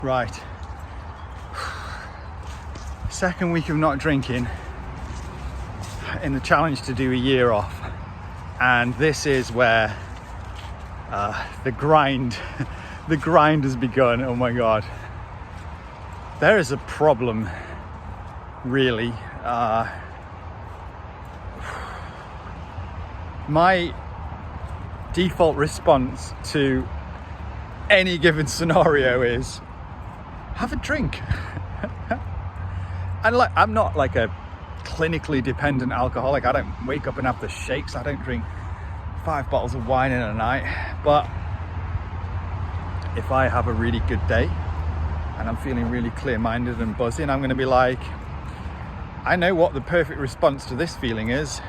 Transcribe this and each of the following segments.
Right. Second week of not drinking in the challenge to do a year off. And this is where the grind has begun. Oh my God. There is a problem, really. My default response to any given scenario is have a drink. And like, I'm not like a clinically dependent alcoholic. I don't wake up and have the shakes. I don't drink 5 bottles of wine in a night. But if I have a really good day and I'm feeling really clear-minded and buzzing, I'm going to be like, I know what the perfect response to this feeling is.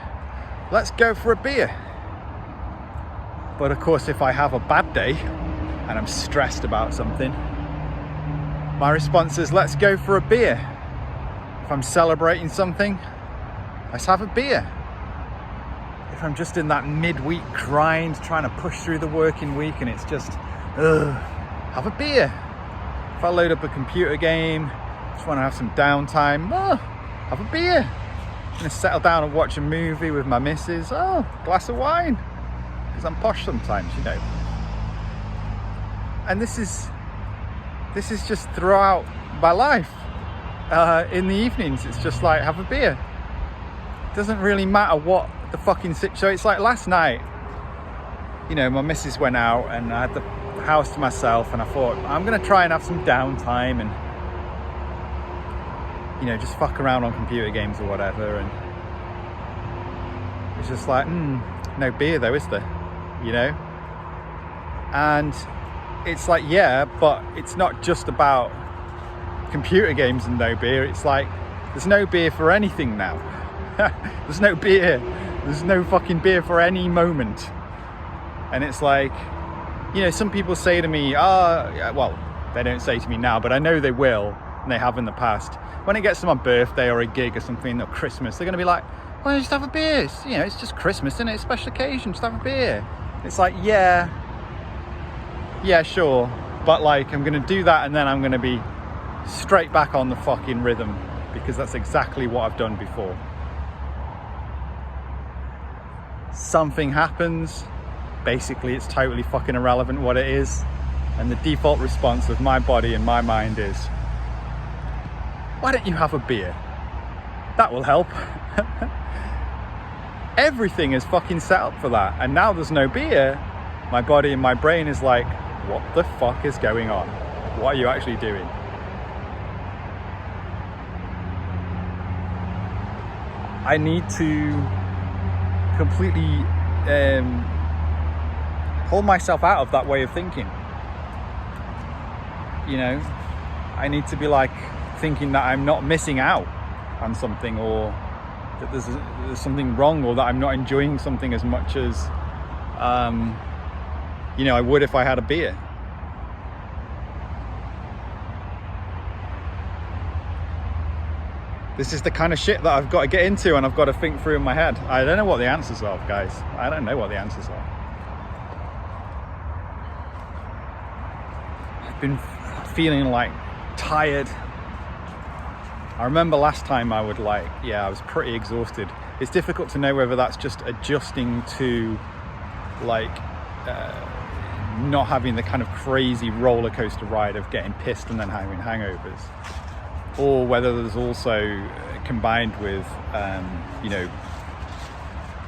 Let's go for a beer. But of course, if I have a bad day and I'm stressed about something, my response is, let's go for a beer. If I'm celebrating something, let's have a beer. If I'm just in that midweek grind, trying to push through the working week and it's just, have a beer. If I load up a computer game, just want to have some downtime, have a beer. I'm gonna settle down and watch a movie with my missus, glass of wine. Because I'm posh sometimes, you know. And this is just throughout my life. In the evenings, it's just like, have a beer. It doesn't really matter what the fucking situation. So it's like last night, you know, my missus went out and I had the house to myself, and I thought, I'm gonna try and have some downtime and, you know, just fuck around on computer games or whatever. And it's just like, no beer though, is there? You know? And it's like, yeah, but it's not just about computer games and no beer. It's like, there's no beer for anything now. There's no beer. There's no fucking beer for any moment. And it's like, you know, some people say to me, well, they don't say to me now, but I know they will, and they have in the past. When it gets to my birthday or a gig or something, or Christmas, they're going to be like, well, just have a beer. You know, it's just Christmas, isn't it? It's a special occasion, just have a beer. It's like, yeah, sure. But like, I'm going to do that and then I'm going to be straight back on the fucking rhythm, because that's exactly what I've done before. Something happens, basically it's totally fucking irrelevant what it is, and the default response of my body and my mind is, why don't you have a beer? That will help. Everything is fucking set up for that, and now there's no beer. My body and my brain is like, what the fuck is going on? What are you actually doing? I need to completely hold myself out of that way of thinking. You know, I need to be like thinking that I'm not missing out on something, or that there's something wrong, or that I'm not enjoying something as much as you know, I would if I had a beer. This is the kind of shit that I've got to get into and I've got to think through in my head. I don't know what the answers are, guys. I don't know what the answers are. I've been feeling like tired. I remember last time I was pretty exhausted. It's difficult to know whether that's just adjusting to like not having the kind of crazy roller coaster ride of getting pissed and then having hangovers, or whether there's also combined with you know,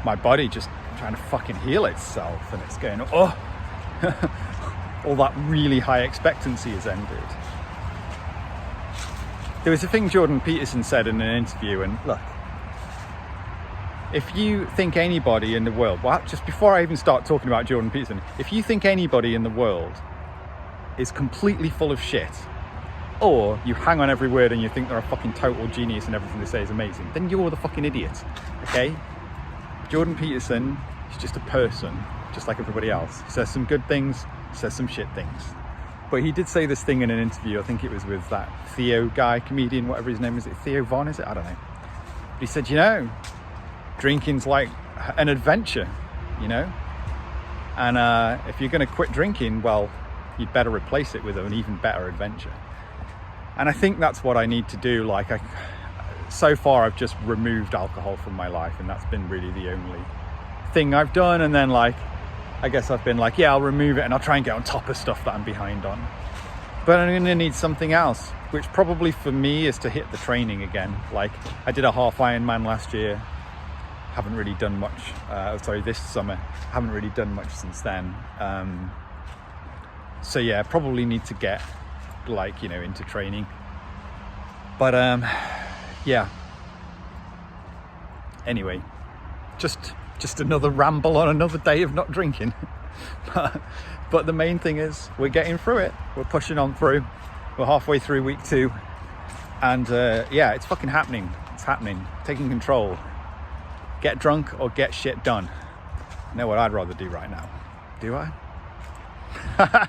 my body just trying to fucking heal itself, and it's going, all that really high expectancy has ended. There was a thing Jordan Peterson said in an interview, and look, if you think anybody in the world, well, just before I even start talking about Jordan Peterson, if you think anybody in the world is completely full of shit, or you hang on every word and you think they're a fucking total genius and everything they say is amazing, then you're the fucking idiot, okay? Jordan Peterson is just a person, just like everybody else. He says some good things, says some shit things. But he did say this thing in an interview, I think it was with that Theo guy, comedian, whatever his name is. Theo Von, is it? I don't know. But he said, you know, drinking's like an adventure, you know? And if you're going to quit drinking, well, you'd better replace it with an even better adventure. And I think that's what I need to do. Like, so far I've just removed alcohol from my life, and that's been really the only thing I've done. And then, like, I guess I've been like, yeah, I'll remove it and I'll try and get on top of stuff that I'm behind on. But I'm gonna need something else, which probably for me is to hit the training again. Like, I did a half Ironman last year, haven't really done much, this summer, haven't really done much since then. So yeah, probably need to get, like, you know, into training. But yeah, anyway, just another ramble on another day of not drinking. But the main thing is we're getting through it. We're pushing on through. We're halfway through week 2, and yeah, it's fucking happening. It's happening. Taking control. Get drunk or get shit done. You know what I'd rather do right now? Do I?